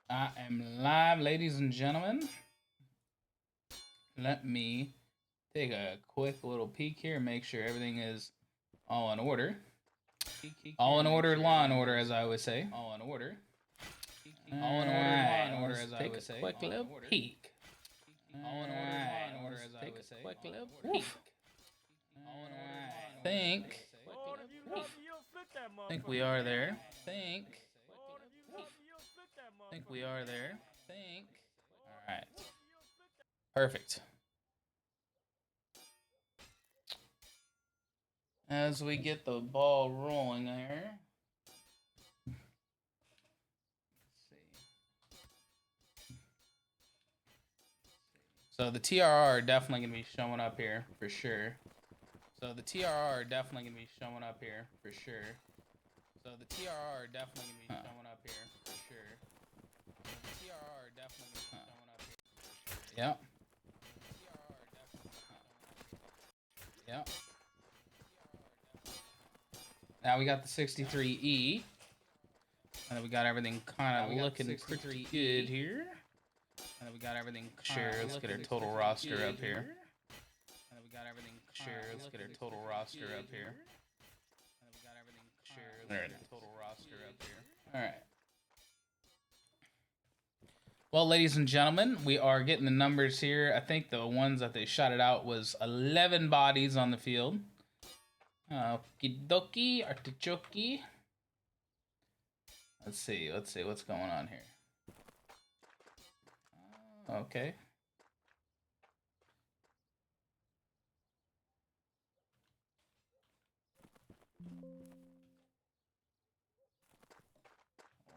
I am live, ladies and gentlemen. Let me take a quick little peek here and make sure everything is all in order. All in order, law and order, as I would say. All in order. All in order, law and order, as I would say. Quick little peek. All in order, law and order, as I would say. Quick little peek. Think we are there. Think we are there. All right. Perfect. As we get the ball rolling there. So the TRR are definitely going to be showing up here for sure. So the TRR are definitely going to be showing up here for sure. So the TRR are definitely going to be showing up here for sure. So the TRR are definitely going to be showing up here for sure. Yep. Yep. Now we got the 63E. And we got everything kind of looking pretty good here. And we got everything. Sure, let's get our total roster up here. And we got everything. Sure, let's get our total roster up here. And we got everything. Sure, let's get our total roster up here. All right. Well, ladies and gentlemen, we are getting the numbers here. I think the ones that they shot it out was 11 bodies on the field. Okie dokie, artichoke. Let's see what's going on here. Okay.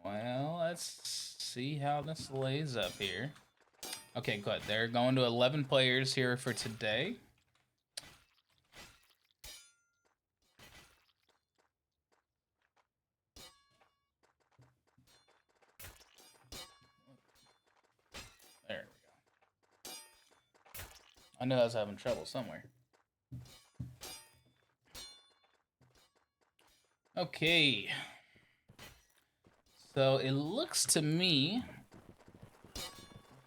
Well, let's see how this lays up here. Okay, good. They're going to 11 players here for today. There we go. I knew I was having trouble somewhere. Okay. So it looks to me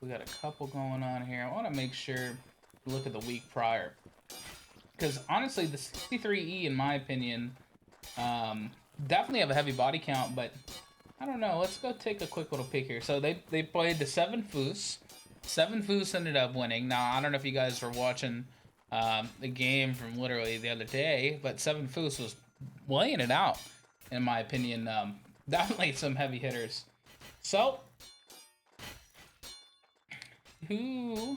we got a couple going on here. I want to make sure look at the week prior, because honestly, the 63E, in my opinion, definitely have a heavy body count, but I don't know. Let's go take a quick little peek here. So they played the 7 Foos. 7 Foos ended up winning. Now I don't know if you guys were watching the game from literally the other day, but 7 Foos was laying it out, in my opinion. Definitely some heavy hitters. So who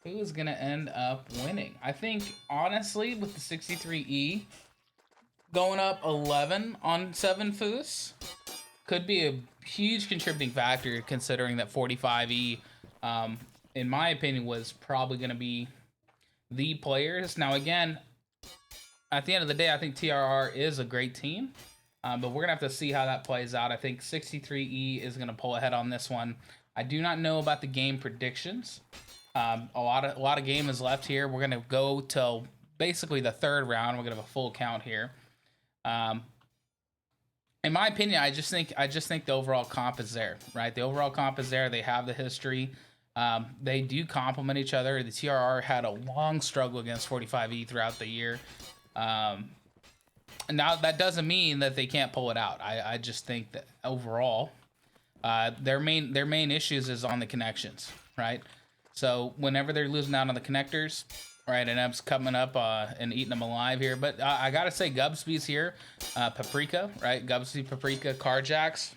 is gonna end up winning? I think honestly, with the 63E going up 11 on 7 Foos, could be a huge contributing factor, considering that 45E, in my opinion, was probably going to be the players. Now, again, at the end of the day, I think TRR is a great team, but we're going to have to see how that plays out. I think 63E is going to pull ahead on this one. I do not know about the game predictions. A lot of game is left here. We're going to go till basically the 3rd round. We're going to have a full count here. In my opinion, I just think the overall comp is there, right? The overall comp is there. They have the history. They do complement each other. The TRR had a long struggle against 45E throughout the year. Now that doesn't mean that they can't pull it out. I just think that overall, their main issues is on the connections, right? So whenever they're losing out on the connectors, right, and Eb's coming up and eating them alive here. But I gotta say, Gubsby's here. Paprika, right? Gubsby, Paprika, Carjacks,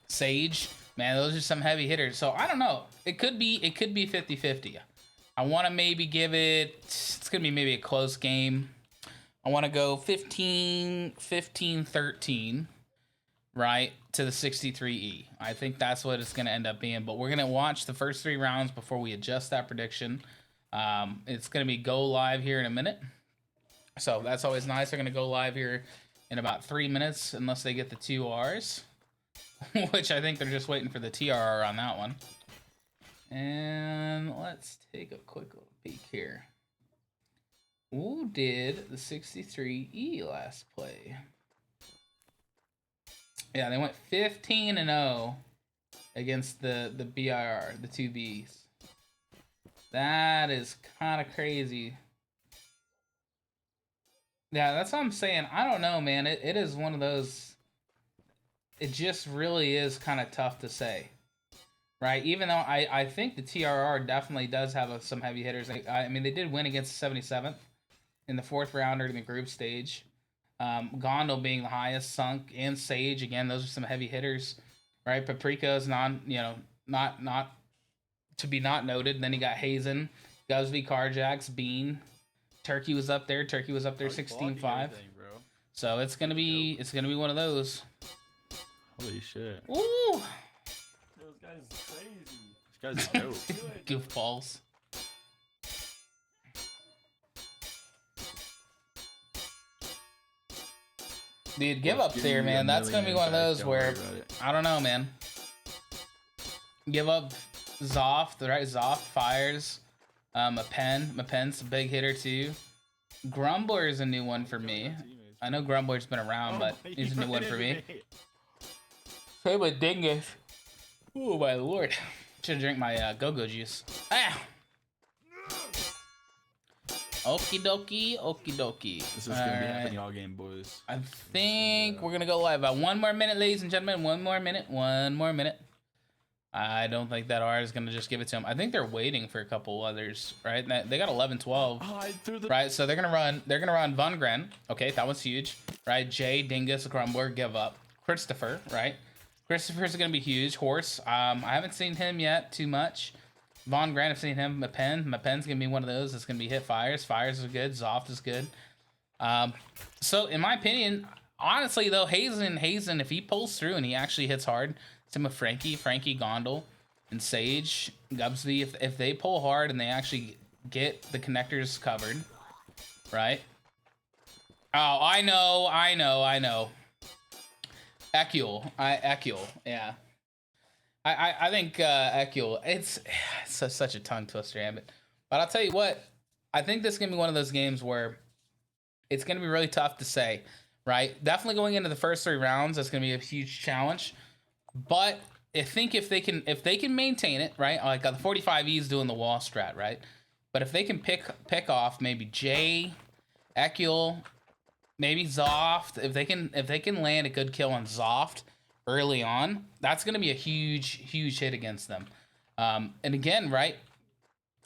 Sage. Man, those are some heavy hitters. So I don't know. It could be 50-50. I want to maybe give it. It's gonna be maybe a close game. I want to go 15-13, right, to the 63E. I think that's what it's gonna end up being. But we're gonna watch the first 3 rounds before we adjust that prediction. It's going to be go live here in a minute. So that's always nice. They're going to go live here in about 3 minutes, unless they get the 2 Rs, which I think they're just waiting for the TRR on that one. And let's take a quick little peek here. Who did the 63E last play? Yeah, they went 15-0 against the BIR, the 2Bs. That is kind of crazy. Yeah, that's what I'm saying. I don't know, man. It is one of those... It just really is kind of tough to say. Right? Even though I think the TRR definitely does have some heavy hitters. I mean, they did win against the 77th in the 4th rounder in the group stage. Gondel being the highest, Sunk, and Sage. Again, those are some heavy hitters. Right? Paprika is not to be not noted. And then you got Hazen, Gusby, Carjacks, Bean. Turkey was up there. Turkey was up there 16-5. So it's gonna be one of those. Holy shit. Ooh! This guy's crazy. This guy's dope. Goofballs. Dude, give up there, man. That's gonna be one of those where I don't know, man. Give up Zoft, right? Zoft fires. Mapen's a big hitter too. Grumbler is a new one for me. I know Grumbler's been around, but he's a new one for me. Same with Dingus. Oh my lord. Should drink my go-go juice. Ah! Okie dokie, okie dokie. This is gonna be happening all game, boys. I think we're gonna go live. About 1 more minute, ladies and gentlemen. 1 more minute. 1 more minute. I don't think that R is gonna just give it to him. I think they're waiting for a couple others, right? They got 11-12, right? So they're gonna run Von Gren. Okay, that one's huge, right? Jay, Dingus, Grumbler, give up. Christopher, right? Christopher's gonna be huge. Horse, I haven't seen him yet too much. Von Gren, I've seen him. Mapen's gonna be one of those that's gonna be hit fires. Fires are good. Zoft is good. So in my opinion, honestly though, Hazen, if he pulls through and he actually hits hard. Same with Frankie, Gondel, and Sage, Gubsby. If they pull hard and they actually get the connectors covered, right? Oh, I know. Ekul, yeah. I think Ekul. It's such a tongue twister, Ambit. But I'll tell you what. I think this is gonna be one of those games where it's gonna be really tough to say, right? Definitely going into the first 3 rounds, that's gonna be a huge challenge. But I think if they can maintain it, right? Like the 45E is doing the wall strat, right? But if they can pick off maybe Jay, Ekul, maybe Zoft, if they can land a good kill on Zoft early on, that's gonna be a huge hit against them. And again, right?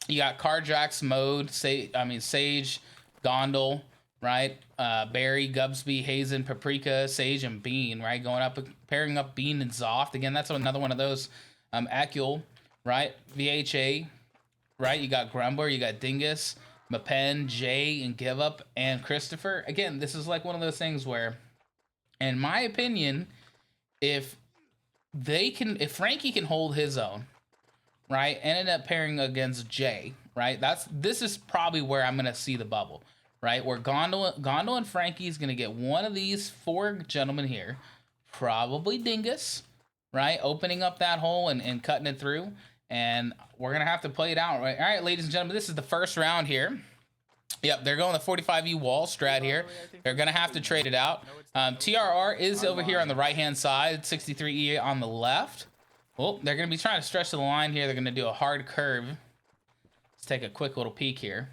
You got Carjacks, Mode, Sage, Gondel, right? Barry, Gubsby, Hazen, Paprika, Sage, and Bean, right? Going up, pairing up Bean and Zoft. Again, that's another one of those. Ekul, right? VHA, right? You got Grumbler, you got Dingus, Mapen, Jay, and Give Up, and Christopher. Again, this is like one of those things where, in my opinion, if Frankie can hold his own, right? Ended up pairing against Jay, right? This is probably where I'm gonna see the bubble. Right, where Gondel and Frankie's gonna get one of these 4 gentlemen here, probably Dingus, right, opening up that hole and cutting it through, and we're gonna have to play it out, right? All right, ladies and gentlemen, this is the first round here. Yep, they're going the 45E wall strat here. They're gonna have to trade it out. TRR is over here on the right-hand side, 63E on the left. Oh, they're gonna be trying to stretch the line here. They're gonna do a hard curve. Let's take a quick little peek here.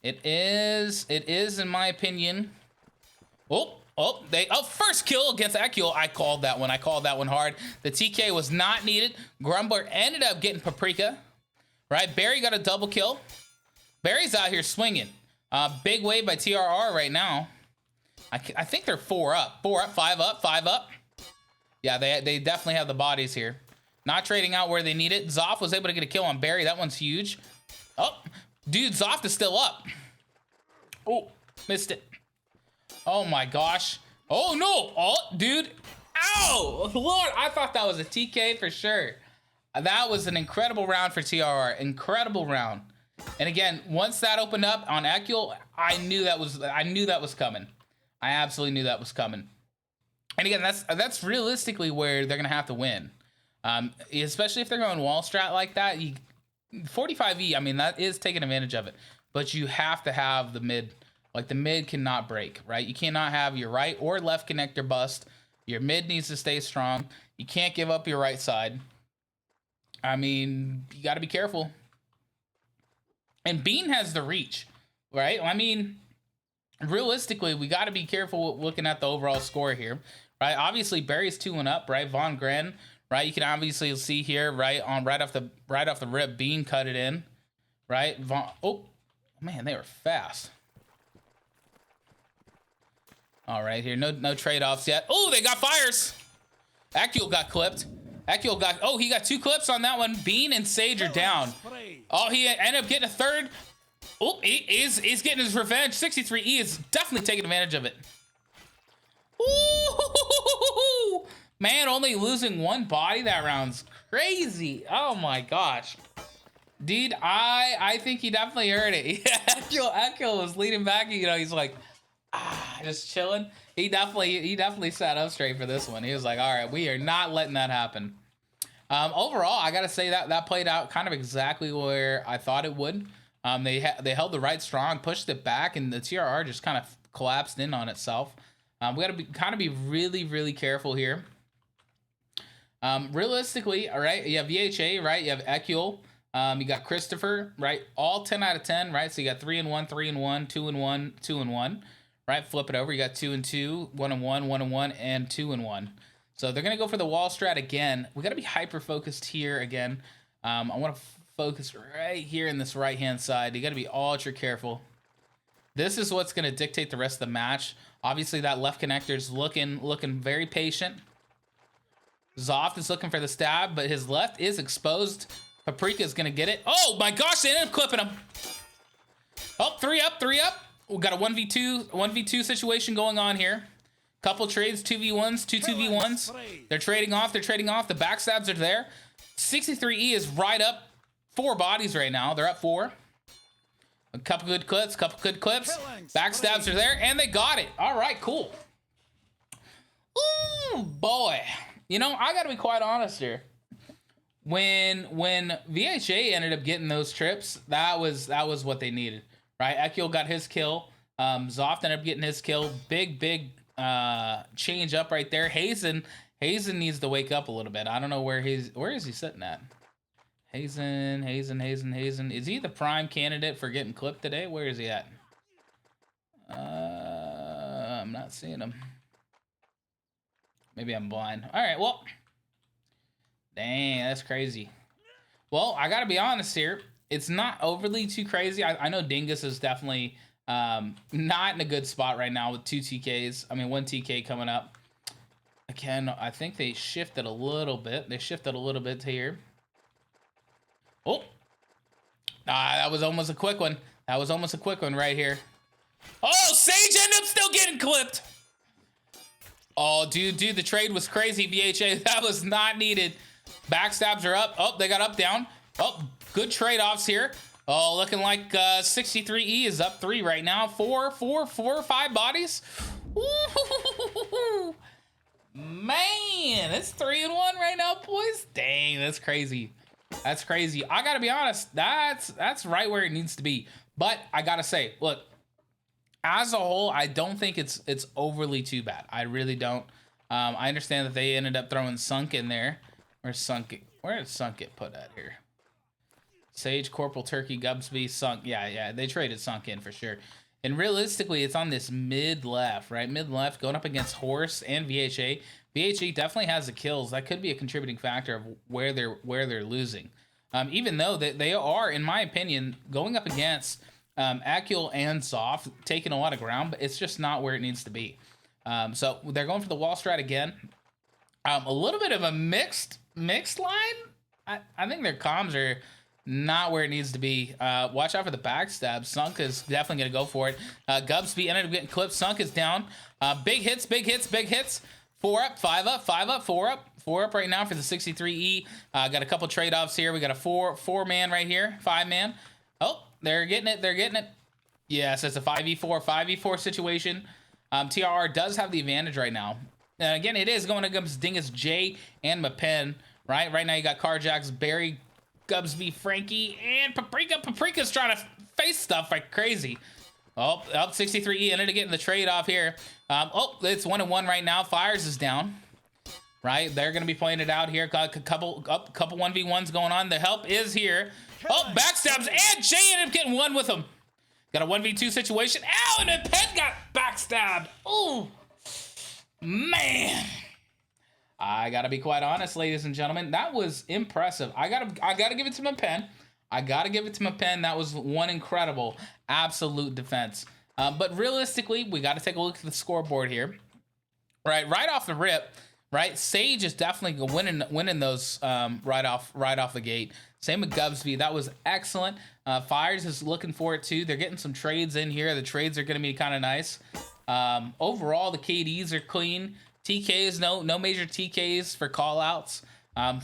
It is, in my opinion. First kill against Ekul. I called that one hard. The TK was not needed. Grumbler ended up getting Paprika. Right, Barry got a double kill. Barry's out here swinging. Big wave by TRR right now. I think they're 4 up, 5 up. Yeah, they definitely have the bodies here. Not trading out where they need it. Zoff was able to get a kill on Barry. That one's huge. Oh. Dude, Zoft is still up. Oh, missed it. Oh my gosh. Oh no. Oh, dude. Ow. Lord, I thought that was a TK for sure. That was an incredible round for TRR. Incredible round. And again, once that opened up on Ekul, I knew that was coming. I absolutely knew that was coming. And again, that's realistically where they're gonna have to win. Especially if they're going wall strat like that. 45E, I mean, that is taking advantage of it, but you have to have the mid, like the mid cannot break, right? You cannot have your right or left connector bust. Your mid needs to stay strong. You can't give up your right side. I mean, you got to be careful. And Bean has the reach, right? I mean, realistically, we got to be careful looking at the overall score here, right? Obviously, Barry's 2-1-up, right? Von Gren, right? You can obviously see here, right off the rip, Bean cut it in, right? Oh man, they were fast. All right, here, no trade-offs yet. Oh, they got fires. Akil got clipped. He got 2 clips on that one. Bean and Sage are down. Oh, he ended up getting a third. Oh, he's getting his revenge. 63E is definitely taking advantage of it. Ooh, man, only losing 1 body that round's crazy. Oh my gosh. Dude, I think he definitely heard it. Akil was leaning back, you know, he's like, just chilling. He definitely sat up straight for this one. He was like, all right, we are not letting that happen. Overall, I gotta say that played out kind of exactly where I thought it would. They held the right strong, pushed it back, and the TRR just kind of collapsed in on itself. We gotta be really, really careful here. Realistically, all right, you have VHA, right? You have Ekul. You got Christopher, right? All 10 out of 10, right? So you got 3-1, 3-1, 2-1, 2-1. Right, flip it over. You got 2-2, 1-1, 1-1, and 2-1. So they're gonna go for the wall strat again. We gotta be hyper focused here again. I want to focus right here in this right hand side. You gotta be ultra careful. This is what's gonna dictate the rest of the match. Obviously, that left connector is looking very patient. Zoft is looking for the stab, but his left is exposed. Paprika is gonna get it. Oh my gosh, they ended up clipping him. Oh, 3 up. We got a 1v2 situation going on here. Couple trades, 2v1s, 2v1s. They're trading off. The backstabs are there. 63E is right up 4 bodies right now. They're up 4. A couple good clips. Backstabs are there, and they got it. All right, cool. Ooh, boy. You know, I gotta be quite honest here. When VHA ended up getting those trips, that was what they needed. Right, Ekil got his kill. Zoft ended up getting his kill. Big change up right there. Hazen needs to wake up a little bit. I don't know where is he sitting at? Hazen. Is he the prime candidate for getting clipped today? Where is he at? I'm not seeing him. Maybe I'm blind. All right, well, dang, that's crazy. Well, I gotta be honest here. It's not overly too crazy. I know Dingus is definitely not in a good spot right now with 2 TKs. I mean, 1 TK coming up. Again, I think they shifted a little bit. To here. Oh. That was almost a quick one. Right here. Oh, Sage ended up still getting clipped. Oh, dude, the trade was crazy, VHA. That was not needed. Backstabs are up. Oh, they got up, down. Oh, good trade-offs here. Oh, looking like 63E is up 3 right now. 4 or 5 bodies. Ooh, man, it's 3-1 right now, boys. Dang, that's crazy. I gotta be honest, that's right where it needs to be. But I gotta say, look, as a whole, I don't think it's overly too bad. I really don't. I understand that they ended up throwing Sunk in there. Where did Sunk get put at here? Sage, Corporal Turkey, Gubsby, Sunk. Yeah, they traded Sunk in for sure. And realistically, it's on this mid-left, right? Mid-left, going up against Horse and VHA. VHA definitely has the kills. That could be a contributing factor of where they're losing. Even though they are, in my opinion, going up against Akil and Zoft, taking a lot of ground, but it's just not where it needs to be. So they're going for the wall strat again. A little bit of a mixed line. I think their comms are not where it needs to be. Watch out for the backstab. Sunk is definitely going to go for it. Gubsby ended up getting clipped. Sunk is down. Big hits. 4 up, 5 up, 5 up, 4 up. 4 up right now for the 63E. Got a couple trade-offs here. We got a 4-man right here. 5-man. Oh, they're getting it. Yes, it's a 5v4 situation. TRR does have the advantage right now. And again, it is going against Dingus, Jay, and Mapen, right? Right now you got Carjacks, Barry, Gubsby, Frankie, and Paprika. Paprika's trying to face stuff like crazy. Oh, up 63E ended up getting the trade off here. Oh, it's 1-1 right now. Fires is down. Right, they're gonna be playing it out here. Got a couple 1v1s going on. The help is here. Oh, backstabs, and Jay ended up getting one with him. Got a 1v2 situation. Ow, and then Penn got backstabbed. Ooh, man. I gotta be quite honest, ladies and gentlemen. That was impressive. I gotta give it to my Penn. I gotta give it to my Penn. That was one incredible, absolute defense. But realistically, we gotta take a look at the scoreboard here. Right off the rip. Right, Sage is definitely winning those right off the gate. Same with Gubsby, that was excellent. Fires is looking for it too. They're getting some trades in here. The trades are going to be kind of nice. Overall, the KDs are clean. TKs, no major TKs for callouts.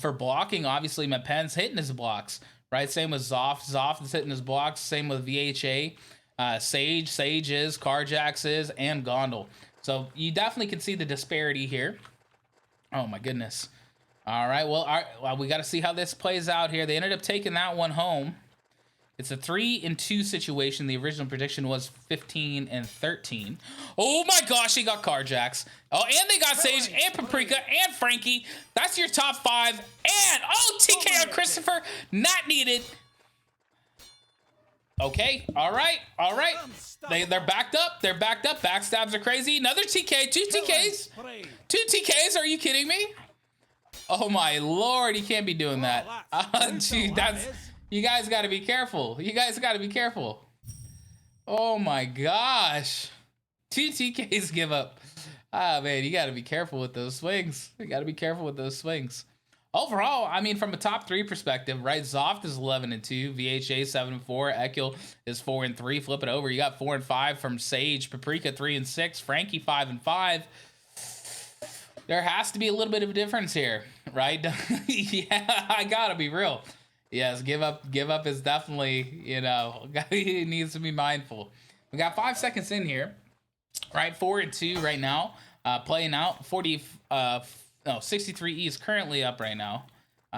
For blocking, obviously, my Penn's hitting his blocks. Right, same with Zoff. Zoff is hitting his blocks. Same with VHA. Sage is, Carjax is, and Gondel. So you definitely can see the disparity here. Oh my goodness. All right, well, we got to see how this plays out here. They ended up taking that one home. It's a 3-2 situation. The original prediction was 15-13. Oh my gosh, he got Carjax. Oh, and they got Sage and Paprika and Frankie. That's your top 5. And, oh, TK on Christopher. Not needed. Okay, all right. They're backed up. Backstabs are crazy. Another TK, 2 TKs. 2 TKs, are you kidding me? Oh my Lord, you can't be doing that. Gee, you guys gotta be careful. Oh my gosh. 2 TKs give up. Ah, man, you gotta be careful with those swings. Overall, I mean, from a top 3 perspective, right? Zoft is 11-2, VHA 7-4, Ekil is 4-3. Flip it over, you got 4-5 from Sage, Paprika 3-6, Frankie 5-5. There has to be a little bit of a difference here, right? Yeah, I gotta be real. Yes, give up is definitely, he needs to be mindful. We got 5 seconds in here, right? 4-2 right now, playing out 63E is currently up right now.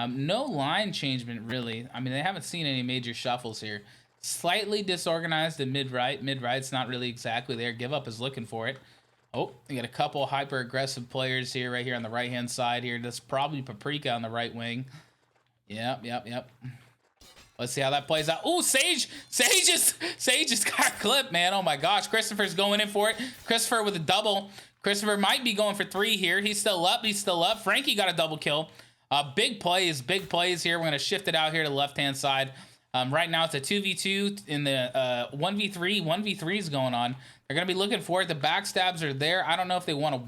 No line changement, really. I mean, they haven't seen any major shuffles here. Slightly disorganized in mid-right. Mid-right's not really exactly there. Give up is looking for it. Oh, you got a couple hyper-aggressive players here, right here on the right-hand side here. That's probably Paprika on the right wing. Yep. Let's see how that plays out. Ooh, Sage just got clipped, man. Oh my gosh, Christopher's going in for it. Christopher with a double. Christopher might be going for 3 here. He's still up. Frankie got a double kill. Big plays here. We're going to shift it out here to the left-hand side. Right now, it's a 2v2 in the 1v3. 1v3 is going on. They're going to be looking for it. The backstabs are there. I don't know if they want to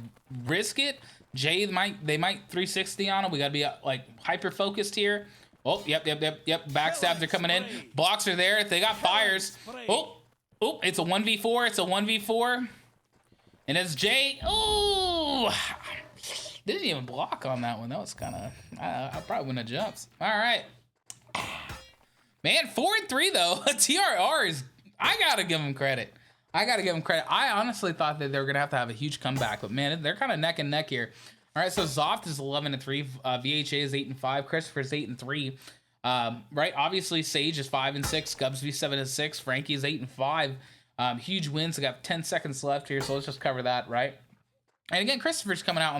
risk it. Jay, they might 360 on him. We got to be hyper-focused here. Oh, yep. Backstabs are coming in. Blocks are there. They got fires. Oh, it's a 1v4. And it's Jay. Oh, didn't even block on that one. That was kind of, I probably wouldn't have jumped. All right. Man, 4-3 though. TRR is, I got to give them credit. I honestly thought that they were going to have a huge comeback, but man, they're kind of neck and neck here. All right, so Zoft is 11-3. VHA is 8-5. Christopher's 8-3. Right, obviously Sage is 5-6. Gubsby 7-6. Frankie is 8-5. Huge wins. I got 10 seconds left here, so let's just cover that, right? And again, Christopher's coming out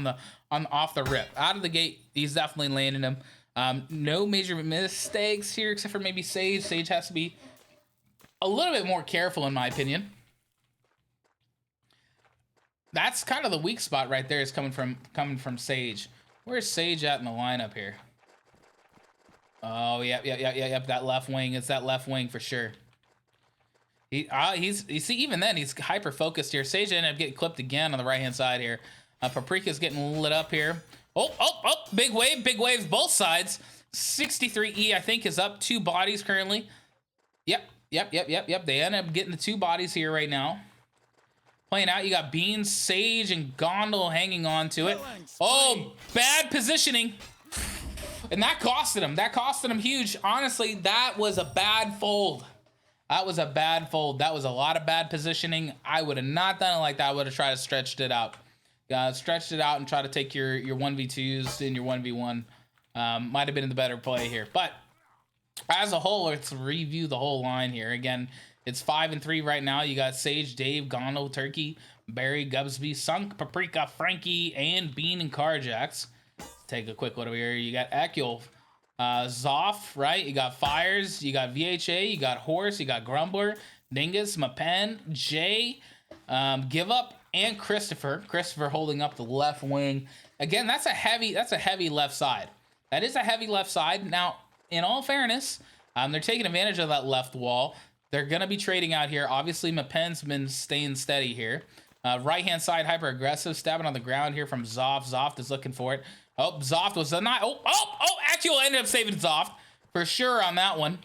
on off the rip. Out of the gate, he's definitely landing them. No major mistakes here, except for maybe Sage. Sage has to be a little bit more careful, in my opinion. That's kind of the weak spot right there, is coming from Sage. Where's Sage at in the lineup here? Oh, yep. That left wing. It's that left wing for sure. You see, even then, he's hyper focused here. Sage ended up getting clipped again on the right hand side here. Paprika's getting lit up here. Oh, big waves, both sides. 63E, I think, is up 2 bodies currently. Yep. They end up getting the 2 bodies here right now. Playing out, you got Beans, Sage, and Gondel hanging on to it. Oh, bad positioning. And that costed him huge. Honestly, that was a bad fold. That was a lot of bad positioning. I would have not done it like that. I would have tried to stretch it out. Stretched it out and try to take your 1v2s and your 1v1. Might have been the better play here. But as a whole, let's review the whole line here. Again, It's 5 and 3 right now. You got Sage, Dave, Gondo, Turkey, Barry, Gubsby, Sunk, Paprika, Frankie, and Bean and Carjax. Let's take a quick look over here. You got Ekul, Zoff, right? You got Fires, you got VHA, you got Horse, you got Grumbler, Dingus, Mapen, Jay, Give Up, and Christopher. Christopher holding up the left wing. Again, that's a heavy left side. That is a heavy left side. Now, in all fairness, they're taking advantage of that left wall. They're going to be trading out here. Obviously, Mapen's been staying steady here. Right-hand side, hyper-aggressive. Stabbing on the ground here from Zoff. Zoff is looking for it. Oh, Zoff was not. Actual ended up saving Zoff for sure on that one.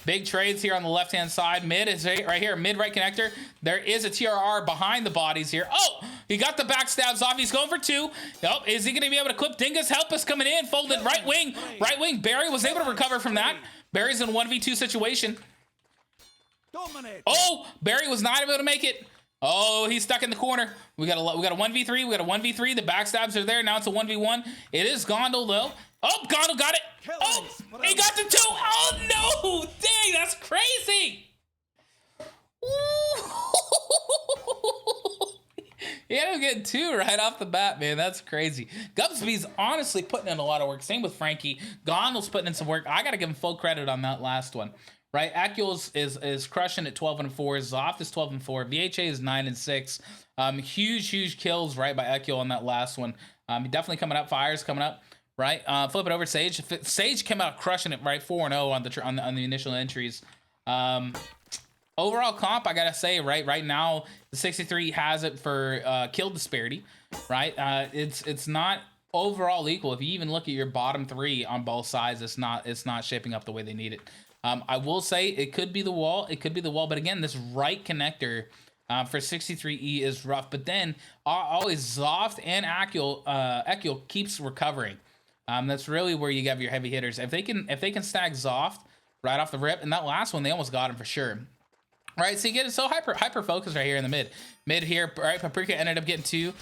Big trades here on the left-hand side. Mid is right here. Mid-right connector. There is a TRR behind the bodies here. Oh, he got the backstab. Zoff. He's going for 2. Oh, is he going to be able to clip? Dingus help us coming in. Folded right wing. Right wing. Barry was able to recover from that. Barry's in a 1v2 situation. Oh, Barry was not able to make it. Oh, he's stuck in the corner. We got a 1v3. We got a 1v3. The backstabs are there. Now it's a 1v1. It is Gondel, though. Oh, Gondel got it. Oh, he got the 2. Oh, no. Dang, that's crazy. He ended up getting 2 right off the bat, man. That's crazy. Gubsby's honestly putting in a lot of work. Same with Frankie. Gondel's putting in some work. I got to give him full credit on that last one. Right, Akul's is crushing at 12 and 4. Zoff is 12 and 4. VHA is 9 and 6. Huge kills right by Ekul on that last one. Definitely coming up. Fires coming up. Right, flip it over. Sage. Sage came out crushing it. Right, 4 and 0 on the initial entries. Overall comp, I gotta say, right now the 63 has it for kill disparity. Right, it's not overall equal. If you even look at your bottom 3 on both sides, it's not shaping up the way they need it. I will say it could be the wall. It could be the wall. But again, this right connector for 63E is rough. But then always Zoft and Ekul keeps recovering. That's really where you have your heavy hitters. If they can stack Zoft right off the rip, and that last one, they almost got him for sure. Right, so you get it so hyper focused right here in the mid here. Right, Paprika ended up getting 2.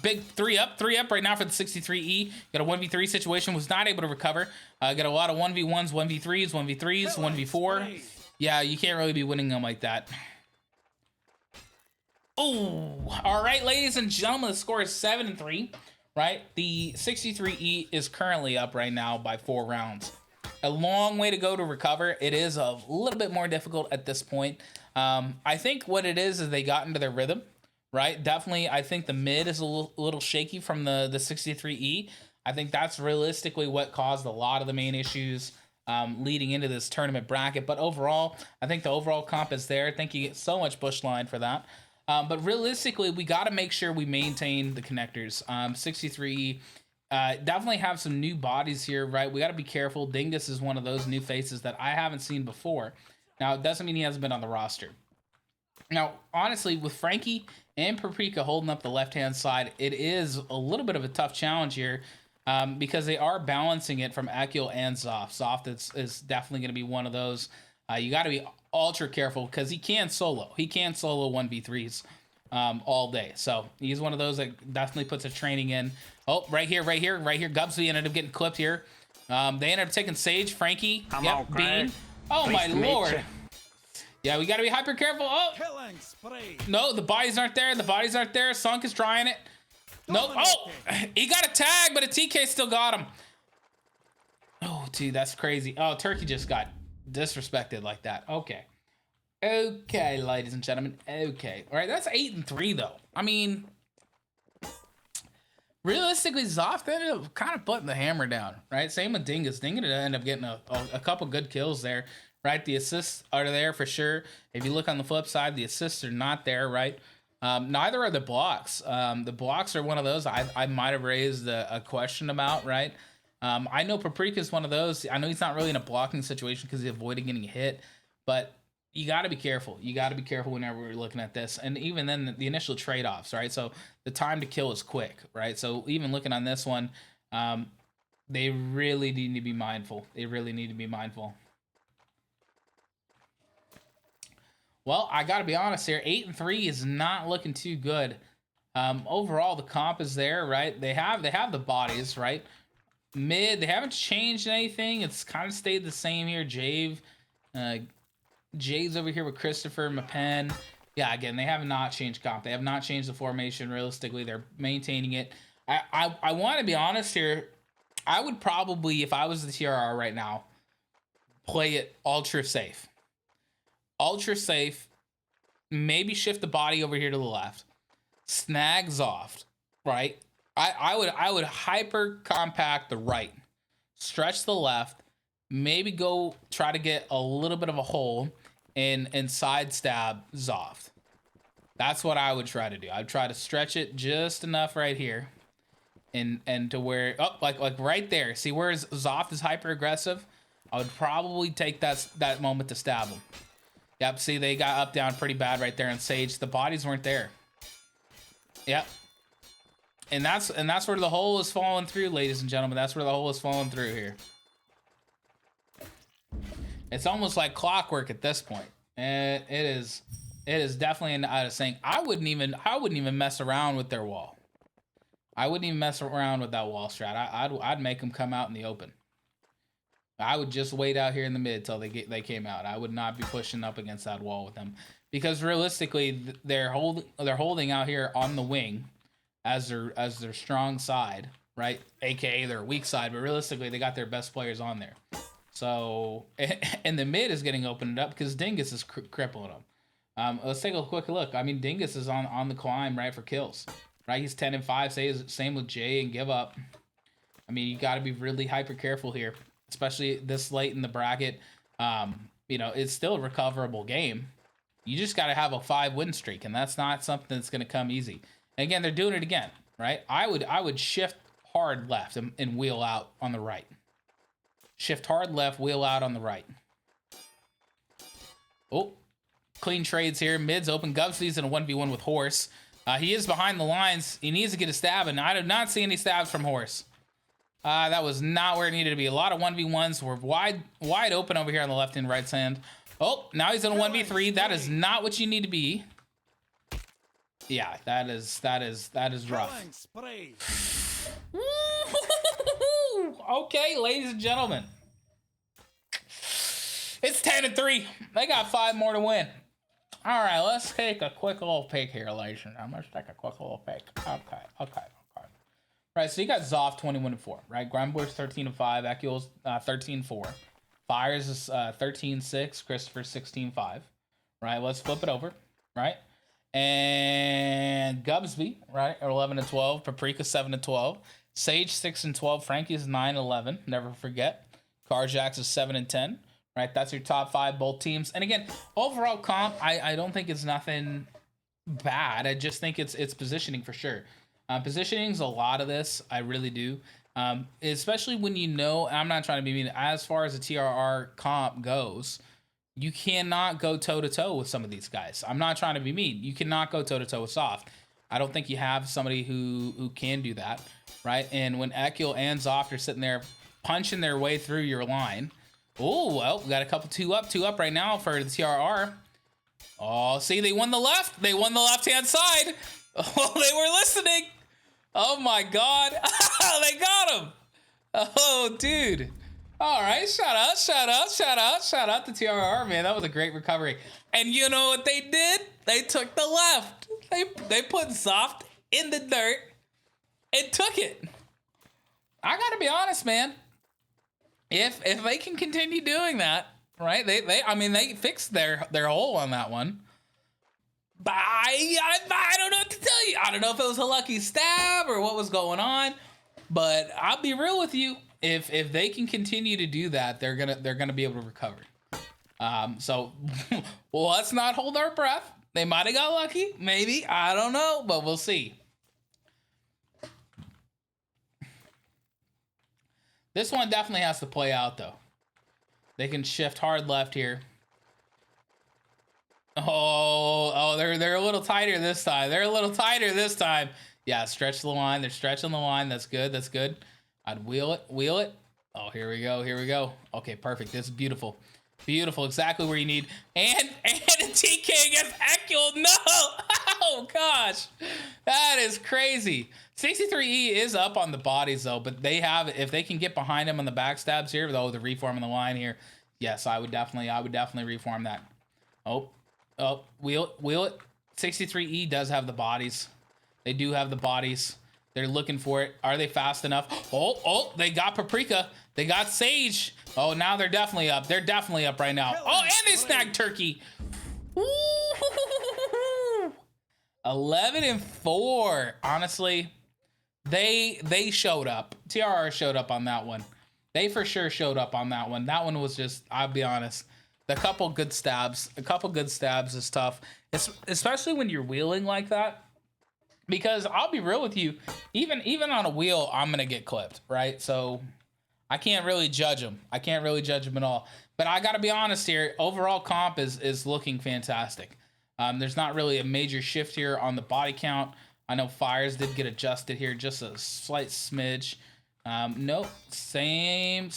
Big 3 up right now for the 63E. Got a 1v3 situation, was not able to recover. Got a lot of 1v1s, 1v3s, 1v3s, 1v4. Yeah, you can't really be winning them like that. Oh, all right, ladies and gentlemen, the score is 7 and 3. Right, the 63E is currently up right now by 4 rounds. A long way to go to recover. It is a little bit more difficult at this point. I think what it is they got into their rhythm, right? Definitely, I think the mid is a little shaky from the 63E. I think that's realistically what caused a lot of the main issues leading into this tournament bracket. But overall, I think the overall comp is there. I think you get so much bush line for that. But realistically, we got to make sure we maintain the connectors. 63E. Definitely have some new bodies here, right? We got to be careful. Dingus is one of those new faces that I haven't seen before. Now, it doesn't mean he hasn't been on the roster. Now, honestly, with Frankie and Paprika holding up the left-hand side, it is a little bit of a tough challenge here because they are balancing it from Ekul and Zoff. Zoff is definitely going to be one of those. You got to be ultra careful because he can solo. He can solo 1v3s. All day. So he's one of those that definitely puts a training in. Oh, right here. Gubsby ended up getting clipped here. They ended up taking Sage, Frankie, Bean. Oh my lord. Yeah, we gotta be hyper careful. Oh, no, the bodies aren't there. Sunk is trying it. No, oh, he got a tag, but a TK still got him. Oh, dude, that's crazy. Oh, Turkey just got disrespected like that. Okay, ladies and gentlemen. Okay. All right, that's 8 and 3, though. I mean, realistically, Zoff ended up kind of putting the hammer down, right? Same with Dingus. Dingus ended up getting a couple good kills there, right? The assists are there for sure. If you look on the flip side, the assists are not there, right? Neither are the blocks. The blocks are one of those I might have raised a question about, right? I know Paprika is one of those. I know he's not really in a blocking situation because he's avoiding getting hit, but you got to be careful. You got to be careful whenever we're looking at this. And even then, the initial trade-offs, right? So the time to kill is quick, right? So even looking on this one, they really need to be mindful. Well, I got to be honest here. 8 and 3 is not looking too good. Overall, the comp is there, right? They have the bodies, right? Mid, they haven't changed anything. It's kind of stayed the same here. Jave, Jay's over here with Christopher, Mapen. Yeah, again, they have not changed comp. They have not changed the formation. Realistically, they're maintaining it. I want to be honest here. I would probably, if I was the TRR right now, play it ultra safe. Ultra safe. Maybe shift the body over here to the left. Snag Zoft, right? I would hyper compact the right. Stretch the left. Maybe go try to get a little bit of a hole and side stab Zoft. That's what I would try to do. I'd try to stretch it just enough right here. And to where, oh, like right there. See where Zoft is hyper aggressive? I would probably take that moment to stab him. Yep, see, they got up down pretty bad right there in Sage. The bodies weren't there. Yep. And that's where the hole is falling through, ladies and gentlemen. That's where the hole is falling through here. It's almost like clockwork at this point. And it is definitely out of sync. I wouldn't even mess around with their wall. I wouldn't even mess around with that wall strat. I'd make them come out in the open. I would just wait out here in the mid till they came out. I would not be pushing up against that wall with them, because realistically they're holding out here on the wing as their strong side, right? AKA their weak side, but realistically they got their best players on there. So and the mid is getting opened up because Dingus is crippling them. Let's take a quick look. I mean, Dingus is on the climb, right, for kills, right? He's 10 and 5. Same with Jay and Give Up. I mean, you got to be really hyper careful here, especially this late in the bracket. You know, it's still a recoverable game. You just got to have a 5-win streak, and that's not something that's going to come easy. And again, they're doing it again, right? I would shift hard left and wheel out on the right. Shift hard left, wheel out on the right. Oh, clean trades here. Mid's open. Gubsy's in a 1v1 with Horse. He is behind the lines. He needs to get a stab, and I did not see any stabs from Horse. That was not where it needed to be. A lot of 1v1s were wide open over here on the left and right hand. Oh, now he's in a 1v3. That is not what you need to be. Yeah, that is rough. Okay, ladies and gentlemen. It's 10-3. They got 5 more to win. All right, let's take a quick little peek here, ladies and gentlemen. Let's take a quick little peek. Okay. Right, so you got Zoff 21-4, right? Grindboy's 13-5, Ekul's 13-4. Fires is 13-6, Christopher 16-5. Right, let's flip it over, right? And Gubsby, right, 11-12. Paprika 7-12. Sage 6-12. Frankie's 9-11. Never forget. Carjax is 7-10. Right, that's your top 5 both teams. And again, overall comp, I don't think it's nothing bad. I just think it's positioning for sure. Positioning's a lot of this. I really do. Especially when you know, I'm not trying to be mean, as far as the TRR comp goes, you cannot go toe-to-toe with some of these guys. I'm not trying to be mean. You cannot go toe-to-toe with Soft. I don't think you have somebody who can do that, right? And when Ekul and Zoft are sitting there punching their way through your line, oh, well, we got a couple two up right now for the TRR. Oh, see, they won the left. They won the left-hand side. Oh, they were listening. Oh, my God. They got him. Oh, dude. All right, shout out to TRR, man. That was a great recovery. And you know what they did? They took the left. They put Zoft in the dirt and took it. I got to be honest, man. If they can continue doing that, right? They fixed their hole on that one. But I don't know what to tell you. I don't know if it was a lucky stab or what was going on. But I'll be real with you. If they can continue to do that, they're gonna be able to recover. So well, let's not hold our breath. They might have got lucky, maybe. I don't know, but we'll see. This one definitely has to play out, though. They can shift hard left here. Oh, they're a little tighter this time. Yeah, stretch the line. They're stretching the line. That's good. I'd wheel it. Oh, here we go. Okay, perfect. This is beautiful. Exactly where you need. And a TK against Ekul. No! Oh, gosh. That is crazy. 63E is up on the bodies, though, but if they can get behind him on the backstabs here, though, the reform in the line here, yes, I would definitely reform that. Wheel it. 63E does have the bodies. They do have the bodies. They're looking for it. Are they fast enough? They got Paprika. They got Sage. Oh, now they're definitely up. They're definitely up right now. Oh, and they snagged Turkey. Woo! 11-4. Honestly, they showed up. TRR showed up on that one. They for sure showed up on that one. That one was just, I'll be honest, a couple good stabs is tough, especially when you're wheeling like that. Because I'll be real with you, even on a wheel, I'm gonna get clipped, right? So I can't really judge them. I can't really judge them at all. But I gotta be honest here. Overall comp is looking fantastic. There's not really a major shift here on the body count. I know fires did get adjusted here, just a slight smidge. Nope, same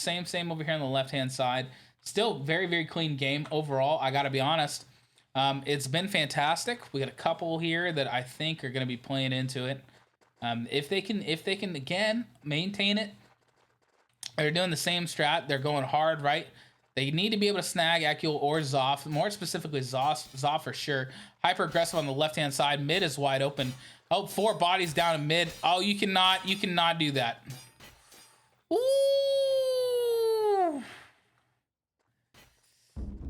over here on the left hand side. Still very, very clean game overall. I gotta be honest. It's been fantastic. We got a couple here that I think are going to be playing into it. If they can again maintain it, they're doing the same strat. They're going hard, right? They need to be able to snag Ekul or Zoff. More specifically, Zoff for sure. Hyper aggressive on the left hand side. Mid is wide open. Oh, 4 bodies down in mid. Oh, you cannot do that. Ooh.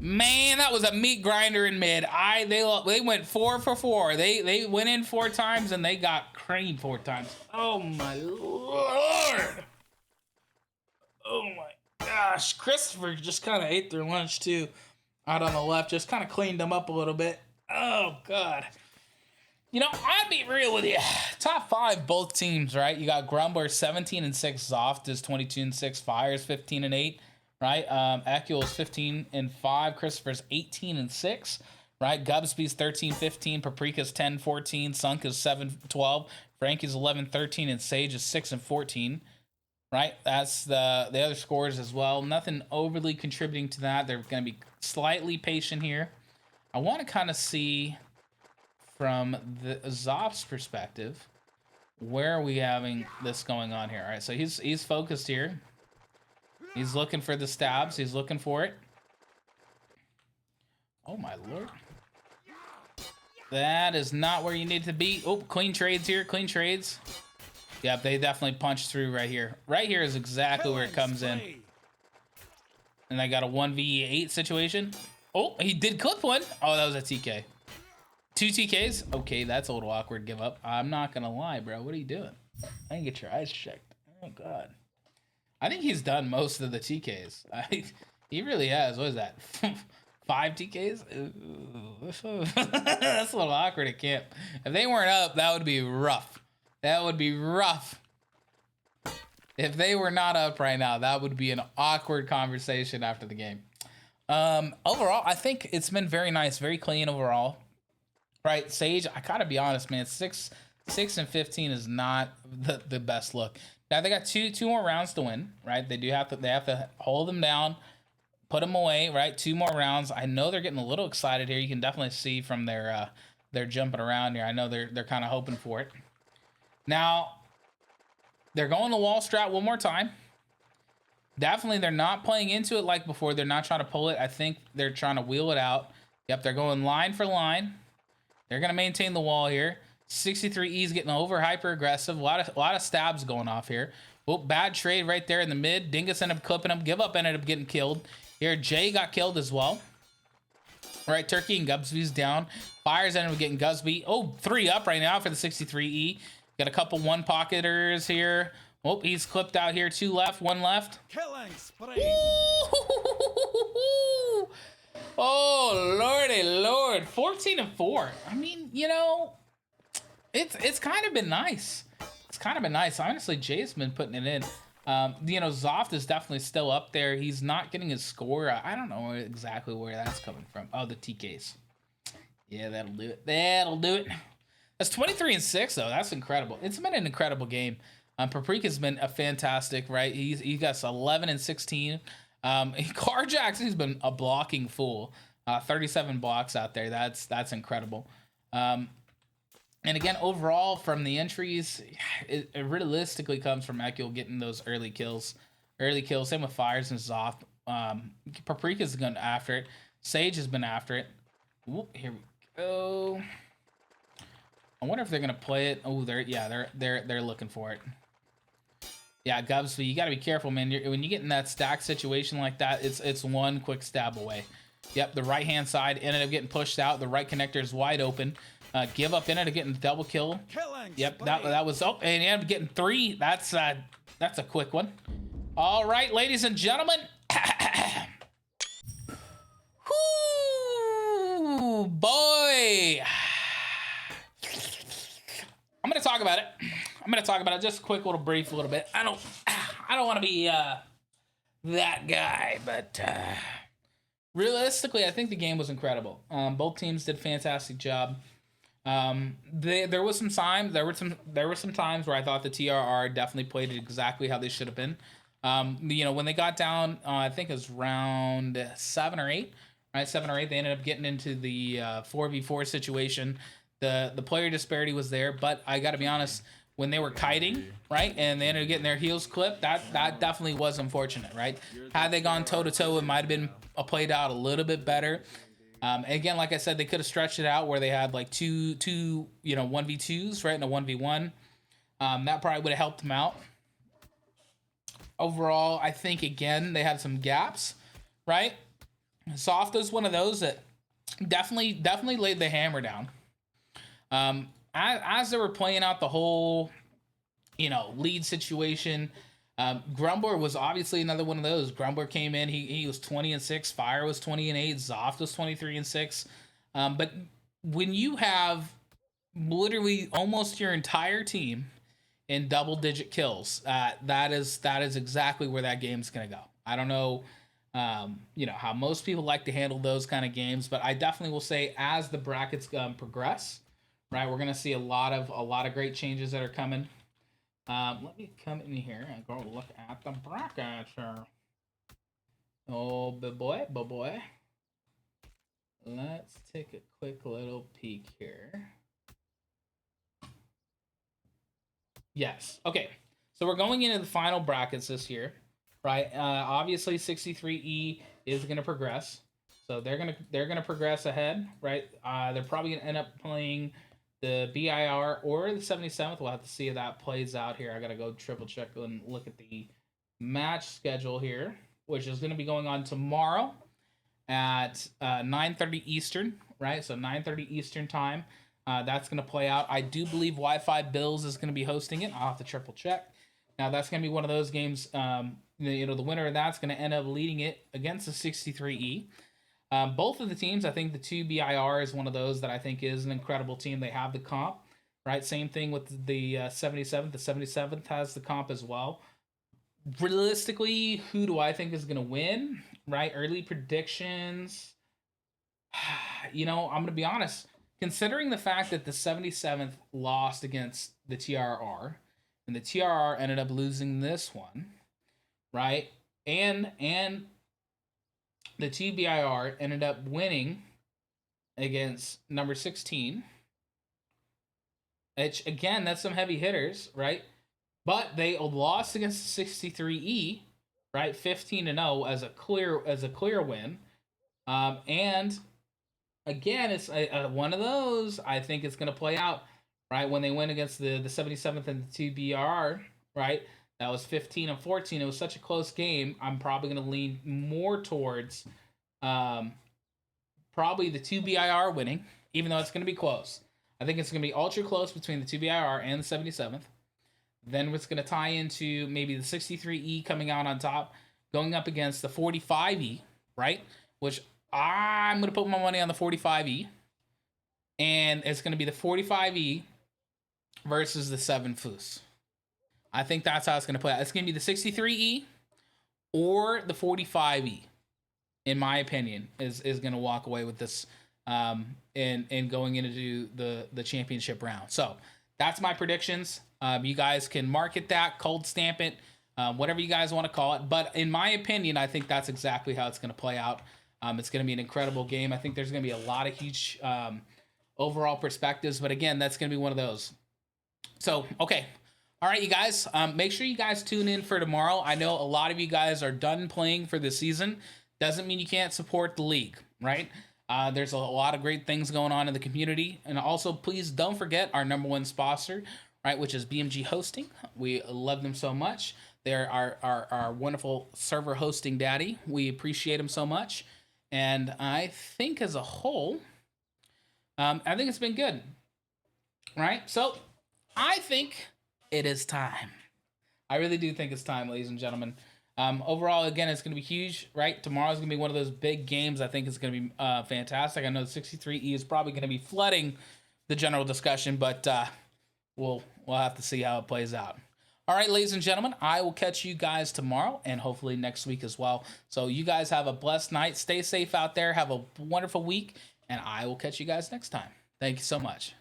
Man, that was a meat grinder in mid. They went 4 for 4. They went in 4 times and they got creamed 4 times. Oh my lord. Oh my gosh. Christopher just kind of ate their lunch too. Out on the left, just kind of cleaned them up a little bit. Oh god. You know, I'd be real with you. Top 5 both teams, right? You got Grumbler 17-6, Zoft is 22-6, Fires 15-8. Right, Ekul is 15-5, Christopher's 18-6, right? Gubsby's 13-15, Paprika's 10-14, Sunk is 7-12, Frankie's 11-13, and Sage is 6-14. Right, that's the other scores as well. Nothing overly contributing to that. They're going to be slightly patient here. I want to kind of see from the Zoff's perspective, where are we having this going on here? All right, so he's focused here. He's looking for the stabs. He's looking for it. Oh, my lord. That is not where you need to be. Oh, clean trades here. Clean trades. Yep, they definitely punched through right here. Right here is exactly where it comes in. And I got a 1v8 situation. Oh, he did clip one. Oh, that was a TK. 2 TKs? Okay, that's a little awkward give up. I'm not going to lie, bro. What are you doing? I didn't get your eyes checked. Oh, God. I think he's done most of the TKs. He really has. What is that? 5 TKs? That's a little awkward at camp. If they weren't up, that would be rough. That would be rough. If they were not up right now, that would be an awkward conversation after the game. Overall, I think it's been very nice, very clean overall. Right, Sage, I gotta be honest, man. 6-15 is not the best look. Now they got two more rounds to win, right? They have to hold them down, put them away, right? 2 more rounds. I know they're getting a little excited here. You can definitely see from their jumping around here. I know they're kind of hoping for it. Now they're going the wall strat one more time. Definitely, they're not playing into it like before. They're not trying to pull it. I think they're trying to wheel it out. Yep, they're going line for line. They're gonna maintain the wall here. 63E's getting over hyper aggressive. A lot of stabs going off here. Oh, bad trade right there in the mid. Dingus ended up clipping him. Give up ended up getting killed. Here, Jay got killed as well. All right, Turkey and Gubsby's down. Fires ended up getting Gubsby. Oh, 3 up right now for the 63E. Got a couple 1-pocketers here. Oh, he's clipped out here. 2 left, 1 left. Killing spree. Oh, lordy lord. 14-4. I mean, you know, it's kind of been nice. It's kind of been nice. Honestly, Jay's been putting it in. You know, Zoft is definitely still up there. He's not getting his score. I don't know exactly where that's coming from. Oh, the TKs. Yeah, that'll do it. That'll do it. That's 23-6, though. That's incredible. It's been an incredible game. Paprika's been a fantastic, right? He got 11-16. Carjacks, he's been a blocking fool. 37 blocks out there. That's incredible. And again, overall, from the entries, it realistically comes from Ekul getting those early kills. Same with Fires and Zoft. Paprika's gone after it. Sage has been after it. Whoop, here we go. I wonder if they're gonna play it. Oh, they're looking for it. Yeah, Gubs, but you gotta be careful, man. When you get in that stack situation like that, it's one quick stab away. Yep, the right hand side ended up getting pushed out. The right connector is wide open. Give up ended up getting double kill. Yep, that was and he ended up getting 3. That's a quick one. All right, ladies and gentlemen. Whoo, boy. I'm gonna talk about it. Just a quick little brief, a little bit. I don't want to be that guy, but realistically, I think the game was incredible. Both teams did a fantastic job. There were some times where I thought the TRR definitely played it exactly how they should have been. When they got down, I think it was round 7 or 8, right? 7 or 8, they ended up getting into the 4v4 situation. The player disparity was there, but I got to be honest, when they were kiting, right, and they ended up getting their heels clipped, that definitely was unfortunate, right? Had they gone toe-to-toe, it might have been played out a little bit better. Again, like I said, they could have stretched it out where they had like two 1v2s, right, and a 1v1. That probably would have helped them out. Overall, I think, again, they had some gaps, right? Soft is one of those that definitely laid the hammer down. As they were playing out the whole, lead situation, Grumbler was obviously another one of those. Grumbler came in, he was 20-6, Fire was 20-8, Zoft was 23-6. But when you have literally almost your entire team in double-digit kills, that is exactly where that game's gonna go. I don't know, how most people like to handle those kind of games, but I definitely will say as the brackets progress, right, we're gonna see a lot of great changes that are coming. Let me come in here and go look at the brackets here. Oh, boy. Let's take a quick little peek here. Yes. Okay. So we're going into the final brackets this year, right? Obviously, 63E is going to progress, so they're gonna progress ahead, right? They're probably gonna end up playing the BIR or the 77th. We'll have to see if that plays out here. I gotta go triple check and look at the match schedule here, which is going to be going on tomorrow at 9:30 Eastern, right? So 9:30 Eastern time. That's going to play out. I do believe Wi-Fi Bills is going to be hosting it. I'll have to triple check. Now that's going to be one of those games. The winner of that's going to end up leading it against the 63E. Both of the teams, I think the 2BIR is one of those that I think is an incredible team. They have the comp, right? Same thing with the 77th. The 77th has the comp as well. Realistically, who do I think is going to win, right? Early predictions. I'm going to be honest. Considering the fact that the 77th lost against the TRR, and the TRR ended up losing this one, right? And the TBIR ended up winning against number 16. Which, again, that's some heavy hitters, right? But they lost against the 63E, right? 15-0 as a clear win. And again, it's one of those. I think it's going to play out, right? When they win against the 77th and the 2BR, right? That was 15-14. It was such a close game. I'm probably going to lean more towards probably the 2BIR winning, even though it's going to be close. I think it's going to be ultra close between the 2BIR and the 77th. Then it's going to tie into maybe the 63E coming out on top, going up against the 45E, right? Which I'm going to put my money on the 45E. And it's going to be the 45E versus the 7 Foos. I think that's how it's going to play out. It's going to be the 63E or the 45E, in my opinion, is going to walk away with this and going into the championship round. So that's my predictions. You guys can market that, cold stamp it, whatever you guys want to call it. But in my opinion, I think that's exactly how it's going to play out. It's going to be an incredible game. I think there's going to be a lot of huge overall perspectives. But again, that's going to be one of those. So, okay. All right, you guys. Make sure you guys tune in for tomorrow. I know a lot of you guys are done playing for the season. Doesn't mean you can't support the league, right? There's a lot of great things going on in the community. And also, please don't forget our #1 sponsor, right, which is BMG Hosting. We love them so much. They're our wonderful server hosting daddy. We appreciate them so much. And I think as a whole, I think it's been good. Right? So I think it is time. I really do think it's time, ladies and gentlemen. Overall, again, it's going to be huge, right? Tomorrow's going to be one of those big games. I think it's going to be fantastic. I know the 63E is probably going to be flooding the general discussion, but we'll have to see how it plays out. All right, ladies and gentlemen, I will catch you guys tomorrow and hopefully next week as well. So you guys have a blessed night. Stay safe out there. Have a wonderful week, and I will catch you guys next time. Thank you so much.